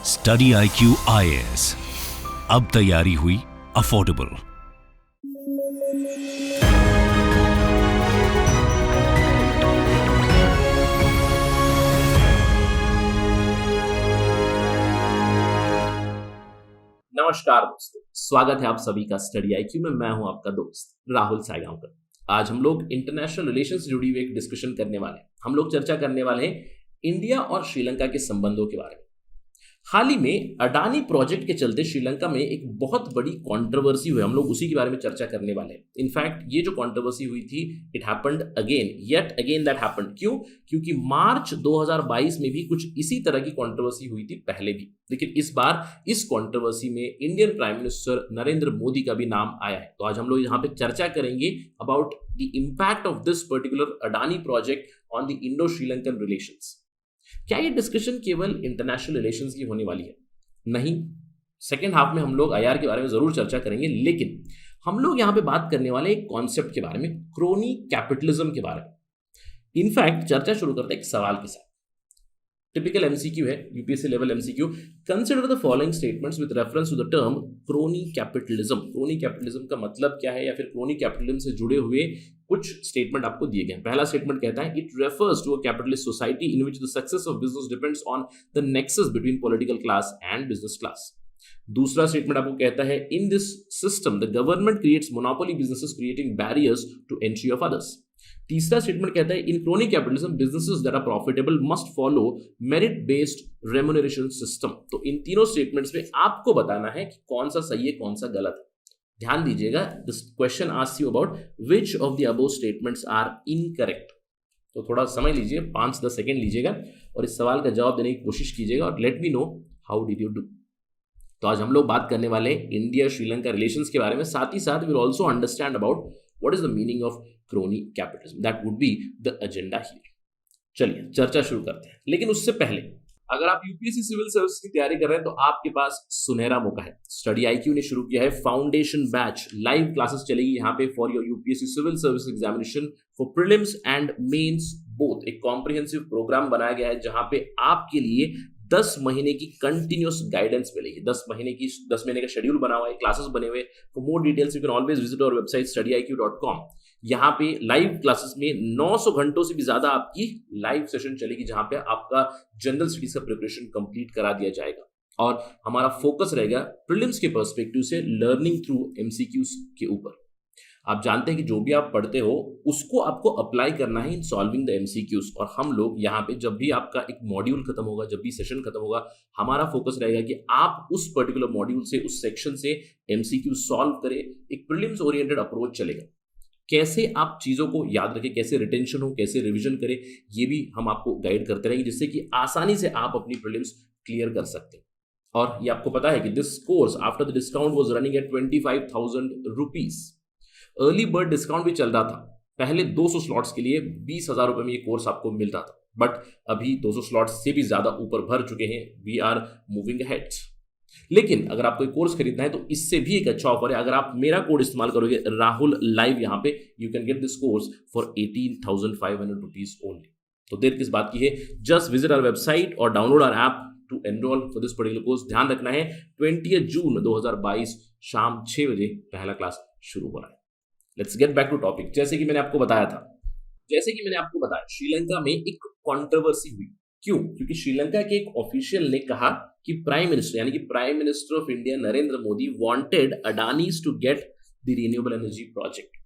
Study IQ IAS, अब तैयारी हुई अफोर्डेबल। नमस्कार दोस्तों, स्वागत है आप सभी का स्टडी IQ में। मैं हूं आपका दोस्त राहुल सायगांवकर। आज हम लोग इंटरनेशनल रिलेशंस से जुड़ी हुई एक डिस्कशन करने वाले हैं। हम लोग चर्चा करने वाले हैं इंडिया और श्रीलंका के संबंधों के बारे में। हाल ही में अडानी प्रोजेक्ट के चलते श्रीलंका में एक बहुत बड़ी कंट्रोवर्सी हुई, हम लोग उसी के बारे में चर्चा करने वाले हैं। इनफैक्ट ये जो कंट्रोवर्सी हुई थी, it happened again, yet again that happened. क्यों? क्योंकि मार्च 2022 में भी कुछ इसी तरह की कंट्रोवर्सी हुई थी पहले भी, लेकिन इस बार इस कंट्रोवर्सी में Indian prime minister Narendra Modi का भी नाम आया है। तो आज हम लोग यहाँ पे चर्चा करेंगे about the impact of this particular Adani project on the Indo Sri Lankan relations. क्या ये डिस्कशन केवल इंटरनेशनल रिलेशंस की होने वाली है? नहीं, सेकेंड हाफ में हम लोग IR के बारे में जरूर चर्चा करेंगे, लेकिन हम लोग यहां पे बात करने वाले एक कॉन्सेप्ट के बारे में, क्रोनी कैपिटलिज्म के बारे में। इनफैक्ट चर्चा शुरू करते हैं एक सवाल के साथ। टिपिकल MCQ है, UPSC level MCQ। Consider the following statements with reference to the term crony capitalism. Crony capitalism का मतलब क्या है, या फिर क्रोनी कैपिटलिज्म से जुड़े हुए कुछ स्टेटमेंट आपको दिए गए हैं। पहला स्टेटमेंट कहता है, it refers to a capitalist society in which the success of business depends on the nexus between political class and business class. दूसरा स्टेटमेंट आपको कहता है, in this system the government creates monopoly businesses creating barriers to entry of others. तीसरा statement कहता है, in crony capitalism businesses that are profitable must follow merit based remuneration system. तो इन तीनों स्टेटमेंट्स में आपको बताना है कि कौन सा सही है, कौन सा गलत है। ध्यान दीजिएगा, this question asks you about which of the above statements are incorrect. तो थोड़ा समय लीजिए, 5-10 सेकेंड लीजिएगा और इस सवाल का जवाब देने की कोशिश कीजिएगा और let me know how did you do. तो आज हम लोग बात करने वाले हैं इंडिया श्रीलंका रिलेशंस के बारे में। साथ ही साथ will also understand about what is the meaning of crony capitalism. That would be the agenda here. चलिए चर्चा शुरू करते हैं, लेकिन उससे पहले अगर आप UPSC सिविल सर्विस की तैयारी कर रहे हैं तो आपके पास सुनहरा मौका है। स्टडी IQ ने शुरू किया है फाउंडेशन बैच। लाइव क्लासेस चलेगी यहाँ पे for your UPSC civil service examination for prelims and mains both. एक कॉम्प्रिहेंसिव प्रोग्राम बनाया गया है जहां पे आपके लिए 10 महीने की कंटिन्यूस गाइडेंस मिलेगी। 10 महीने का शेड्यूल बना हुआ है, क्लासेस बने हुए। For more details you can always visit our website studiiq.com। यहाँ पे लाइव क्लासेस में 900 घंटों से भी ज्यादा आपकी लाइव सेशन चलेगी, जहां पे आपका जनरल स्टडीज का प्रिपरेशन कंप्लीट करा दिया जाएगा। और हमारा फोकस रहेगा प्रीलिम्स के पर्सपेक्टिव से लर्निंग थ्रू MCQs के ऊपर। आप जानते हैं कि जो भी आप पढ़ते हो उसको आपको अप्लाई करना है इन सॉल्विंग द MCQs। और हम लोग यहाँ पे जब भी आपका एक मॉड्यूल खत्म होगा, जब भी सेशन खत्म होगा, हमारा फोकस रहेगा कि आप उस पर्टिकुलर मॉड्यूल से, उस सेक्शन से MCQ सॉल्व करें। एक प्रीलिम्स ओरिएंटेड अप्रोच चलेगा। कैसे आप चीजों को याद रखें, कैसे रिटेंशन हो, कैसे रिवीजन करें, ये भी हम आपको गाइड करते रहेंगे, जिससे कि आसानी से आप अपनी प्रीलिम्स क्लियर कर सकते हैं। और ये आपको पता है कि this course after the discount was running at 25,000 rupees. Early bird discount भी चल रहा था। पहले 200 स्लॉट्स के लिए 20,000 रुपए में ये कोर्स आपको मिलता था, बट अभी 200 स्लॉट्स से भी ज्यादा ऊपर भर चुके हैं। We are moving ahead. लेकिन अगर आपको कोर्स खरीदना है तो इससे भी एक अच्छा ऑफर है। अगर आप मेरा कोड इस्तेमाल करोगे राहुल लाइव, यहाँ पे you can get this course for 18,500 rupees only. तो देर किस बात की है, जस्ट विजिट आवर वेबसाइट और download our app to enrol for this particular course. ध्यान रखना है 20 जून 2022 शाम 6 बजे पहला क्लास शुरू हो रहा है। Let's get back to topic. जैसे कि मैंने आपको बताया, श्रीलंका में एक कंट्रोवर्सी हुई। क्यों? क्योंकि श्रीलंका के एक ऑफिशियल ने कहा कि प्राइम मिनिस्टर, यानी कि prime minister of India Narendra Modi wanted Adani's to get the renewable energy project.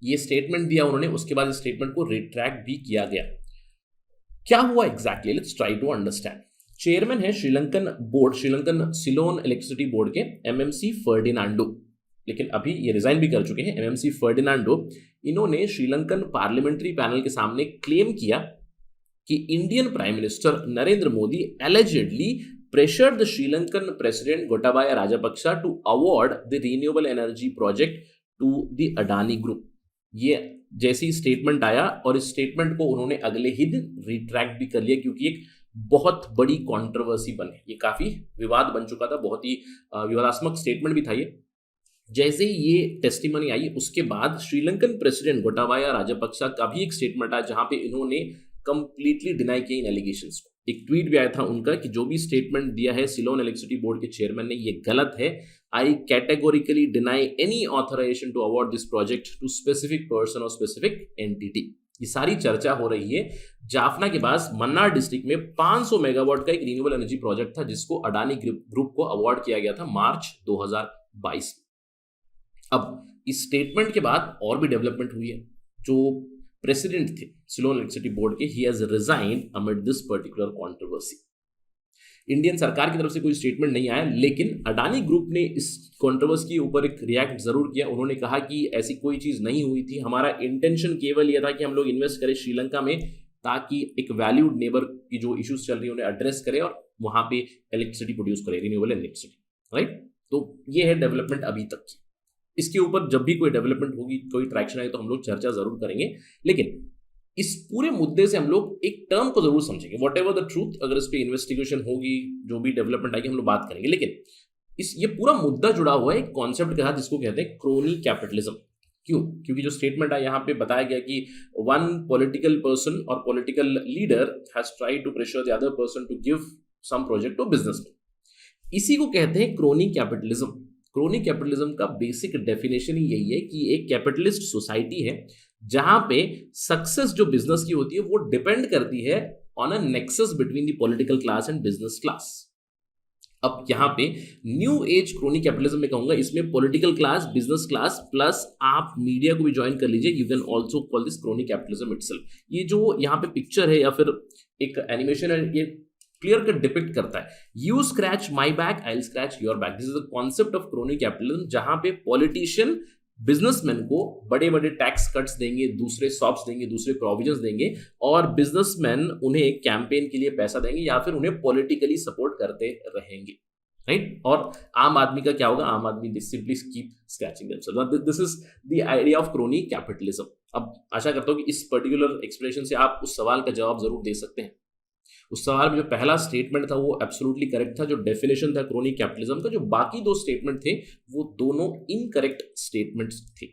ये स्टेटमेंट दिया उन्होंने, उसके बाद इस स्टेटमेंट को रिट्रैक्ट भी किया गया। क्या हुआ exactly? Let's try to understand. Chairman है श्रीलंकन सिलोन इलेक्ट्रिसिटी बोर्ड के MMC फर्डिनांडो, लेकिन अभी ये रिजाइन भी कर चुके हैं। MMC फर्डिनांडो, इन्होंने श्रीलंकन पार्लियामेंट्री पैनल के सामने क्लेम किया कि Indian prime minister Narendra Modi allegedly pressured the Sri Lankan president Gotabaya Rajapaksa to award the renewable energy project to the Adani Group। ये जैसी स्टेटमेंट आया और इस स्टेटमेंट को उन्होंने अगले ही दिन रिट्रैक्ट भी कर लिया, क्योंकि एक बहुत बड़ी कंट्रोवर्सी बने, ये काफी विवाद बन चुका था, बहुत ही विवादास्मक स्टेटमेंट भी था ये। जैसे ही ये टेस्टिमनी आई, उसके बाद श्रीलंकन प्रेसिडेंट गोटाबाया राजपक्सा का भी एक स्टेटमेंट आया, जहां पे इन्होंने कंप्लीटली डिनाई किया इन एलिगेशंस को। एक ट्वीट भी आया था उनका कि जो भी स्टेटमेंट दिया है सिलोन इलेक्ट्रिसिटी बोर्ड के चेयरमैन ने ये गलत है। I categorically deny any authorisation to award this project to specific person और स्पेसिफिक एंटिटी। ये सारी चर्चा हो रही है। जाफना के पास मन्नार डिस्ट्रिक्ट में 500 मेगावाट का एक रिन्यूएबल एनर्जी प्रोजेक्ट था जिसको अडानी ग्रुप को अवार्ड किया गया था मार्च 2022। अब इस स्टेटमेंट के बाद और भी डेवलपमेंट हुई है। जो प्रेसिडेंट थे सिलोन इलेक्ट्रिसिटी बोर्ड के, he has resigned amid this particular controversy. Indian सरकार की तरफ से कोई स्टेटमेंट नहीं आया, लेकिन अडानी ग्रुप ने इस कंट्रोवर्सी के ऊपर एक रिएक्ट जरूर किया। उन्होंने कहा कि ऐसी कोई चीज नहीं हुई थी, हमारा इंटेंशन केवल यह था कि हम लोग इन्वेस्ट करें श्रीलंका में ताकि एक वैल्यूड नेबर की जो इश्यूज चल रही है उन्हें एड्रेस करें और वहां पे इलेक्ट्रिसिटी प्रोड्यूस करें, रिन्यूएबल इलेक्ट्रिसिटी, राइट। तो ये है डेवलपमेंट अभी तक की। इसके ऊपर जब भी कोई डेवलपमेंट होगी, कोई ट्रैक्शन आएगी तो हम लोग चर्चा जरूर करेंगे, लेकिन इस पूरे मुद्दे से हम लोग एक टर्म को जरूर समझेंगे। वॉट एवर द ट्रूथ, अगर इस पे इन्वेस्टिगेशन होगी, जो भी डेवलपमेंट आएगी हम लोग बात करेंगे, लेकिन ये पूरा मुद्दा जुड़ा हुआ है एक कॉन्सेप्ट के साथ जिसको कहते हैं क्रोनी कैपिटलिज्म। क्यों? क्योंकि जो स्टेटमेंट है यहाँ पे बताया गया कि वन पॉलिटिकल पर्सन और political leader has tried to pressure the other person to give some project to businessman. इसी को कहते हैं क्रोनी कैपिटलिज्म। क्रोनी कैपिटलिज्म का बेसिक डेफिनेशन ही यही है कि एक कैपिटलिस्ट सोसाइटी है जहां पे सक्सेस जो बिजनेस की होती है वो डिपेंड करती है on a nexus between the political class and business class. अब यहाँ पे न्यू एज क्रोनी कैपिटलिज्म में कहूंगा, इसमें political class, business class plus आप मीडिया को भी ज्वाइन कर लीजिए, you can also call this crony capitalism itself. ये जो यहाँ पे पिक्चर है या फिर एक एनिमेशन है, ये क्लियर कट डिपिक्ट करता है, you scratch my back I will scratch your back. This is the concept of crony capitalism, जहां पे पॉलिटिशियन बिजनेसमैन को बड़े बड़े टैक्स कट्स देंगे, दूसरे सॉफ्ट्स देंगे, दूसरे प्रोविजंस देंगे, और बिजनेसमैन उन्हें कैंपेन के लिए पैसा देंगे या फिर उन्हें पॉलिटिकली सपोर्ट करते रहेंगे, राइट। और आम आदमी का क्या होगा? आम आदमी simply keep scratching themselves. This is the idea of crony capitalism. अब आशा करता हूं कि इस पर्टिकुलर एक्सप्रेशन से आप उस सवाल का जवाब जरूर दे सकते हैं। उस सवाल में जो पहला स्टेटमेंट था वो एब्सोल्युटली करेक्ट था, जो डेफिनेशन था क्रोनी कैपिटलिज्म का। जो बाकी दो स्टेटमेंट थे वो दोनों इनकरेक्ट स्टेटमेंट्स थे,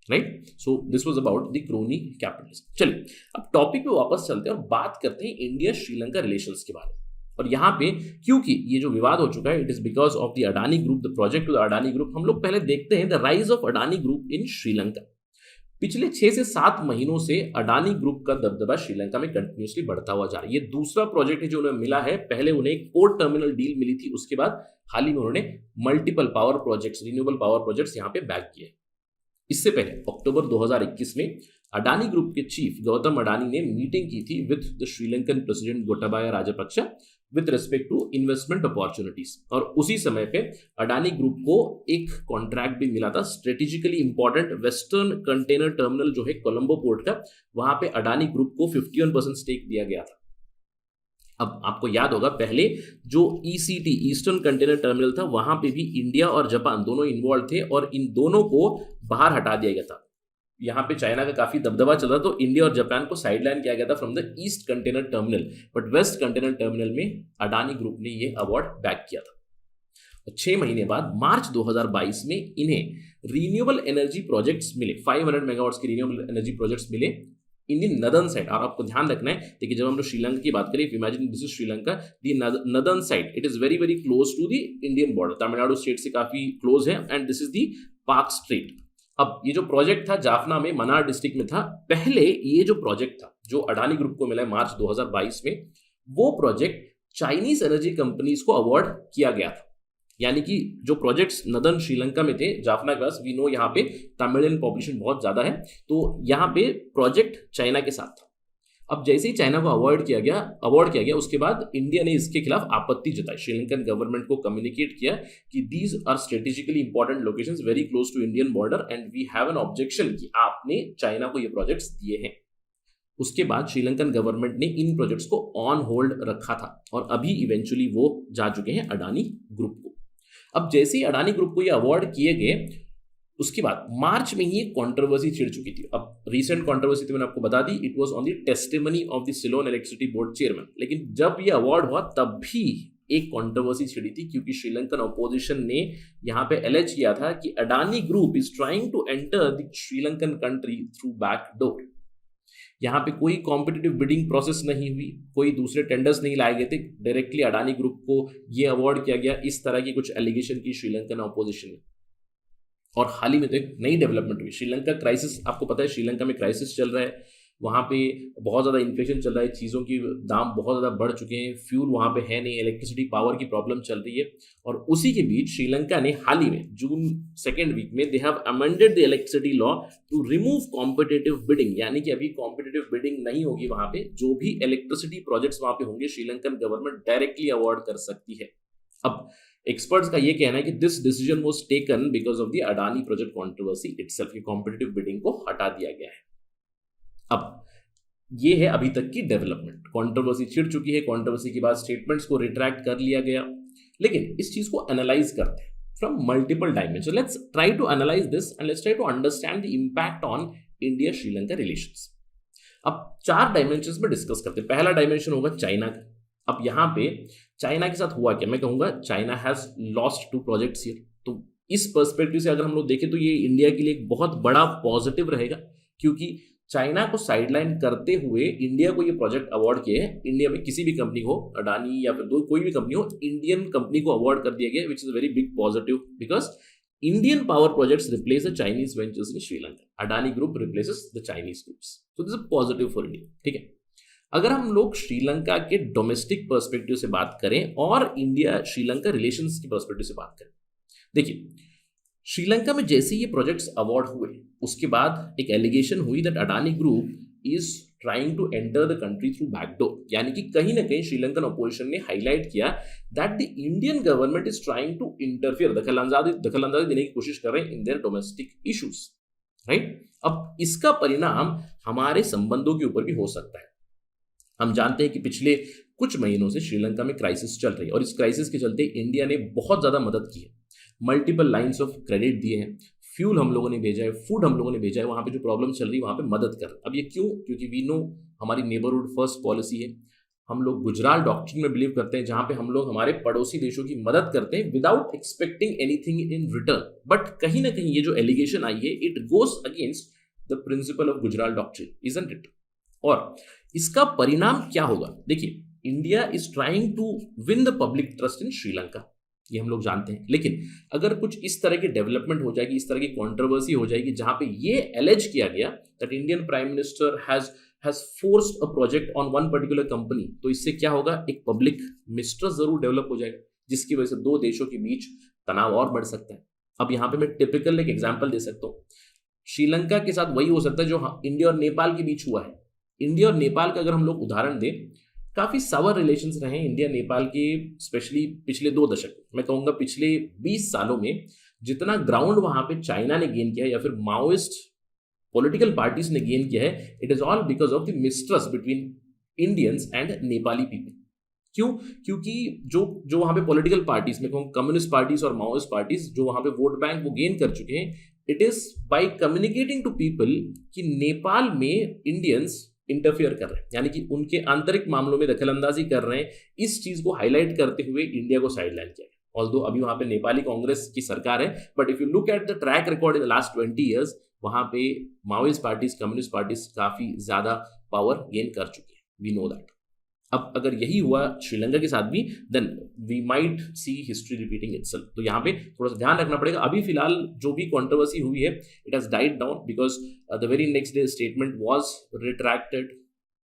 right. So this was about the crony capitalism. चलिए अब टॉपिक पे वापस चलते हैं और बात करते हैं इंडिया श्रीलंका रिलेशंस के बारे में। और यहाँ पे क्योंकि ये जो विवाद हो चुका है, it is because of the Adani group, the project of the Adani group. हम लोग पहले देखते हैं the rise of Adani group in Sri Lanka. पिछले 6 से 7 महीनों से अडानी ग्रुप का दबदबा श्रीलंका में कंटिन्यूसली बढ़ता हुआ जा रहा है। ये दूसरा प्रोजेक्ट है जो उन्हें मिला है। पहले उन्हें एक पोर्ट टर्मिनल डील मिली थी, उसके बाद हाल ही में उन्होंने multiple power projects, renewable power projects यहाँ पे बैक किए। इससे पहले अक्टूबर 2021 में अडानी ग्रुप के चीफ गौतम अडानी ने मीटिंग की थी with the Sri Lankan president Gotabaya Rajapaksa with respect to investment opportunities. और उसी समय पे अडानी ग्रुप को एक कॉन्ट्रैक्ट भी मिला था, strategically important western container terminal जो है कोलंबो पोर्ट का, वहां पे अडानी ग्रुप को 51% स्टेक दिया गया था। अब आपको याद होगा पहले जो ECT, ईस्टर्न कंटेनर टर्मिनल था, वहां पे भी इंडिया और जापान दोनों इन्वॉल्व थे और इन दोनों को बाहर हटा दिया गया था। यहाँ पे चाइना का काफी दबदबा चल रहा, तो इंडिया और जापान को साइडलाइन किया गया था from the east container terminal, but west container terminal में अडानी ग्रुप ने ये अवार्ड बैक किया था। 6 महीने बाद मार्च 2022 में इन्हें रिन्यूएबल एनर्जी प्रोजेक्ट्स मिले, 500 मेगावाट्स के रिन्यूएबल एनर्जी प्रोजेक्ट्स मिले इन दी नदर्न साइड। और आपको ध्यान रखना है, देखिए जब हम लोग श्रीलंका की बात करें, imagine this is Sri Lanka, the northern side, it is very very close to the Indian border, Tamil Nadu state से काफी क्लोज है, and this is the Palk Strait. अब ये जो प्रोजेक्ट था जाफना में, मनार डिस्ट्रिक्ट में था। पहले ये जो प्रोजेक्ट था जो अडानी ग्रुप को मिला है मार्च 2022 में, वो प्रोजेक्ट चाइनीज एनर्जी कंपनीज को अवार्ड किया गया था। यानी कि जो प्रोजेक्ट्स नदर्न श्रीलंका में थे, जाफना के पास, वी नो यहाँ पे तमिलियन पॉपुलेशन बहुत ज्यादा है, तो यहाँ पे प्रोजेक्ट चाइना के साथ था। अब जैसे ही चाइना को अवॉइड किया गया, उसके बाद इंडिया ने इसके खिलाफ आपत्ति जताई, श्रीलंकन गवर्नमेंट को कम्युनिकेट किया कि these are strategically important locations very close to Indian border and we have an objection कि आपने चाइना को ये प्रोजेक्ट्स दिए हैं। उसके बाद श्रीलंकन गवर्नमेंट ने इन प्रोजेक्ट्स को ऑन होल्ड रखा था और अभी इवेंचुअली वो जा चुके हैं अडानी ग्रुप को। अब जैसे ही अडानी ग्रुप को ये अवार्ड किए गए, उसके बाद मार्च में ही एक कंट्रोवर्सी छिड़ चुकी थी। अब रीसेंट कंट्रोवर्सी थी, मैंने आपको बता दी, it was on the testimony of the Ceylon electricity board chairman. लेकिन जब ये अवार्ड हुआ तब भी एक कंट्रोवर्सी छिड़ी थी, क्योंकि श्रीलंकन अपोजिशन ने यहां पे एलेज किया था कि Adani group is trying to enter the Sri Lankan country through back door. यहाँ पे कोई कॉम्पिटिटिव बिडिंग प्रोसेस नहीं हुई, कोई दूसरे टेंडर्स नहीं लाए गए थे, डायरेक्टली अडानी ग्रुप को ये अवार्ड किया गया। इस तरह की कुछ एलिगेशन की श्रीलंकन ऑपोजिशन ने। और हाल ही में तो एक नई डेवलपमेंट हुई, श्रीलंका क्राइसिस, आपको पता है श्रीलंका में क्राइसिस चल रहा है, वहाँ पे बहुत ज़्यादा इन्फ्लेशन चल रहा है, चीज़ों की दाम बहुत ज़्यादा बढ़ चुके हैं, फ्यूल वहाँ पे है नहीं, इलेक्ट्रिसिटी पावर की प्रॉब्लम चल रही है। और उसी के बीच श्रीलंका ने हाल ही में जून सेकेंड वीक में they have amended the electricity law to remove competitive bidding, यानी कि अभी कॉम्पिटिटिव बिडिंग नहीं होगी वहाँ पे, जो भी इलेक्ट्रिसिटी प्रोजेक्ट्स वहाँ पे होंगे श्रीलंकन गवर्नमेंट डायरेक्टली अवार्ड कर सकती है। अब एक्सपर्ट्स का ये कहना है कि this decision was taken because of the Adani project controversy itself, की कॉम्पिटिटिव बिडिंग को हटा दिया गया है। अब ये है अभी तक की डेवलपमेंट, कंट्रोवर्सी छिड़ चुकी है, कंट्रोवर्सी के बाद स्टेटमेंट्स को रिट्रैक्ट कर लिया गया। लेकिन इस चीज को एनालाइज करते हैं from multiple dimension. Let's try to analyse this and let's try to understand the impact on India Sri Lanka relations. अब 4 डायमेंशंस में डिस्कस करते हैं। पहला डायमेंशन होगा चाइना का। अब यहाँ पे चाइना के साथ हुआ क्या, मैं कहूंगा China has lost 2 projects here. तो इस पर्सपेक्टिव से अगर हम लोग देखें तो ये इंडिया के लिए एक बहुत बड़ा पॉजिटिव रहेगा, क्योंकि चाइना को साइडलाइन करते हुए इंडिया को ये प्रोजेक्ट अवार्ड किए हैं। इंडिया में किसी भी कंपनी हो, अडानी या फिर कोई भी कंपनी हो, इंडियन कंपनी को अवार्ड कर दिया गया, which is very big positive, because Indian power projects replace the Chinese ventures in Sri Lanka. Adani group replaces the Chinese groups, so this is positive for India. ठीक है, अगर हम लोग श्रीलंका के डोमेस्टिक पर्सपेक्टिव से बात करें और इंडिया श्रीलंका रिलेशंस की पर्सपेक्टिव से बात करें, देखिए श्रीलंका में जैसे ये प्रोजेक्ट्स अवार्ड हुए उसके बाद एक एलिगेशन हुई that Adani group is trying to enter the country through backdoor, यानी कि कहीं ना कहीं श्रीलंकन ऑपोजिशन ने हाईलाइट किया that the Indian government is trying to interfere, दखलंदाजी देने की कोशिश कर रहे हैं in their domestic issues, right. अब इसका परिणाम हमारे संबंधों के ऊपर भी हो सकता है। हम जानते हैं कि पिछले कुछ महीनों से श्रीलंका में क्राइसिस चल रही है और इस क्राइसिस के चलते इंडिया ने बहुत ज्यादा मदद की है, मल्टीपल लाइंस ऑफ क्रेडिट दिए हैं, फ्यूल हम लोगों ने भेजा है, फूड हम लोगों ने भेजा है, वहाँ पे जो प्रॉब्लम चल रही है वहाँ पे मदद कर। अब ये क्यों? क्योंकि वी नो हमारी नेबरहुड फर्स्ट पॉलिसी है, हम लोग गुजराल डॉक्ट्रिन में बिलीव करते हैं, जहाँ पे हम लोग हमारे पड़ोसी देशों की मदद करते हैं without expecting anything in return. But कहीं ना कहीं ये जो एलिगेशन आई है it goes against the principle of Gujral doctrine, isn't it? और इसका परिणाम क्या होगा? देखिए, India is trying to win the public trust in Sri Lanka, ये हम लोग जानते हैं। लेकिन अगर कुछ इस तरह की डेवलपमेंट हो जाएगी, इस तरह की कंट्रोवर्सी हो जाएगी जहां पे ये एलेज किया गया that Indian prime minister has forced a project on one particular company, तो इससे क्या होगा? एक पब्लिक मिस्ट्रस्ट जरूर डेवलप हो जाएगा, जिसकी वजह से 2 देशों के बीच तनाव और बढ़ सकता है। अब यहाँ पे मैं टिपिकल एक एग्जाम्पल दे सकता हूँ, श्रीलंका के साथ वही हो सकता है जो इंडिया और नेपाल के बीच हुआ है। इंडिया और नेपाल का अगर हम लोग उदाहरण दें, काफी सावर रिलेशंस रहे इंडिया नेपाल के, स्पेशली पिछले 2 दशक, मैं कहूंगा पिछले 20 सालों में जितना ग्राउंड वहां पे चाइना ने गेन किया है या फिर माओइस्ट पॉलिटिकल पार्टीज ने गेन किया है, it is all because of the mistrust between Indians and Nepali people. क्यों? क्योंकि जो वहां पे पॉलिटिकल पार्टीज, मैं कहूँ कम्युनिस्ट पार्टीज और माओइस्ट पार्टीज, जो वहां पे वोट बैंक वो गेन कर चुके हैं, it is by communicating to people कि नेपाल में इंडियंस इंटरफियर कर रहे हैं, यानी कि उनके आंतरिक मामलों में दखलंदाजी कर रहे हैं। इस चीज को हाईलाइट करते हुए इंडिया को साइडलाइन किया गया। ऑल्दो अभी वहां पे नेपाली कांग्रेस की सरकार है, but if you look at the track record in the last 20 years, वहां पे माओइस्ट पार्टीज, कम्युनिस्ट पार्टीज काफी ज्यादा पावर गेन कर चुके हैं, वी नो दैट। अब अगर यही हुआ श्रीलंका के साथ भी, then we might see history repeating itself. तो यहाँ पे थोड़ा सा ध्यान रखना पड़ेगा। अभी फिलहाल जो भी कंट्रोवर्सी हुई है, it has died down because the very next day statement was retracted.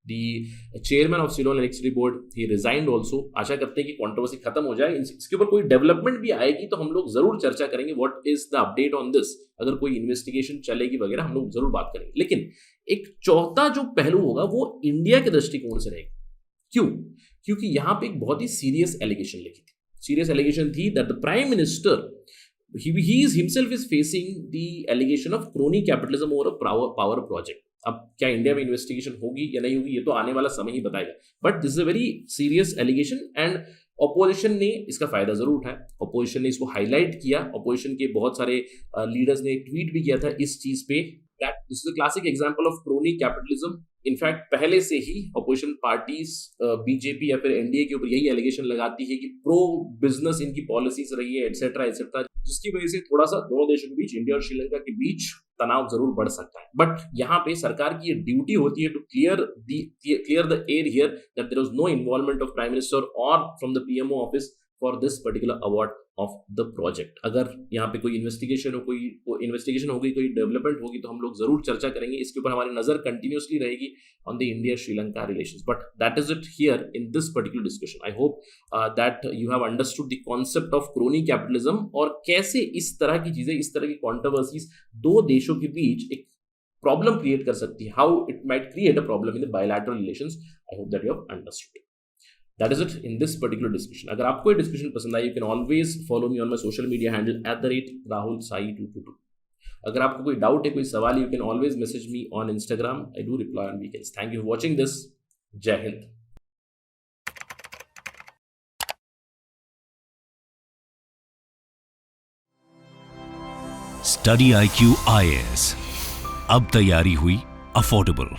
The chairman of Ceylon electricity board he resigned also. आशा करते हैं कि कंट्रोवर्सी खत्म हो जाए। इसके ऊपर कोई डेवलपमेंट भी आएगी तो हम लोग जरूर चर्चा करेंगे, what is the update on this. अगर कोई इन्वेस्टिगेशन चलेगी वगैरह, हम लोग जरूर बात करेंगे। लेकिन एक चौथा जो पहलू होगा वो इंडिया के दृष्टिकोण से रहेगा। क्यों? क्योंकि यहां पे एक बहुत ही सीरियस एलिगेशन लिखी थी। सीरियस एलिगेशन थी that the prime minister he himself is facing the allegation of crony capitalism over a power project. अब क्या इंडिया में इन्वेस्टिगेशन होगी या नहीं होगी, ये तो आने वाला समय ही बताएगा। But this is a very serious allegation and opposition ने इसका फायदा जरूर उठाया। ऑपोजिशन ने इसको हाईलाइट किया। ऑपोजिशन के बहुत सारे लीडर्स ने ट्वीट भी किया था इस चीज पे that this is a classic example of crony capitalism. In fact पहले से ही अपोजिशन पार्टीज बीजेपी या फिर एनडीए के ऊपर यही एलिगेशन लगाती है कि प्रो बिजनेस इनकी पॉलिसीज रही है एटसेट्रा एटसेट्रा, जिसकी वजह से थोड़ा सा दोनों देशों के बीच, इंडिया और श्रीलंका के बीच तनाव जरूर बढ़ सकता है. बट यहाँ पे सरकार की ये ड्यूटी होती है to clear the air here that there was no involvement of prime minister और from the PMO office for this particular award of the project. अगर यहाँ पे कोई इन्वेस्टिगेशन हो, कोई इन्वेस्टिगेशन होगी, कोई डेवलपमेंट होगी तो हम लोग जरूर चर्चा करेंगे. इसके ऊपर हमारी नजर कंटिन्यूसली रहेगी on the India Sri Lanka relations. But that is it here in this particular discussion. I hope that you have understood the concept of crony capitalism और कैसे इस तरह की चीजें, इस तरह की कॉन्ट्रोवर्सीज दो देशों के बीच एक प्रॉब्लम क्रिएट कर सकती है. How it might create a problem in the bilateral relations. I hope that you have understood. That is it in this particular discussion. अगर आपको ये डिस्कशन पसंद आई, you can always follow me on my social media handle @RahulSai222. अगर आपको कोई doubt है, कोई सवाल है, you can always message me on Instagram. I do reply on weekends. Thank you for watching this. Jai Hind. Study IQ IAS. अब तैयारी हुई अफोर्डेबल.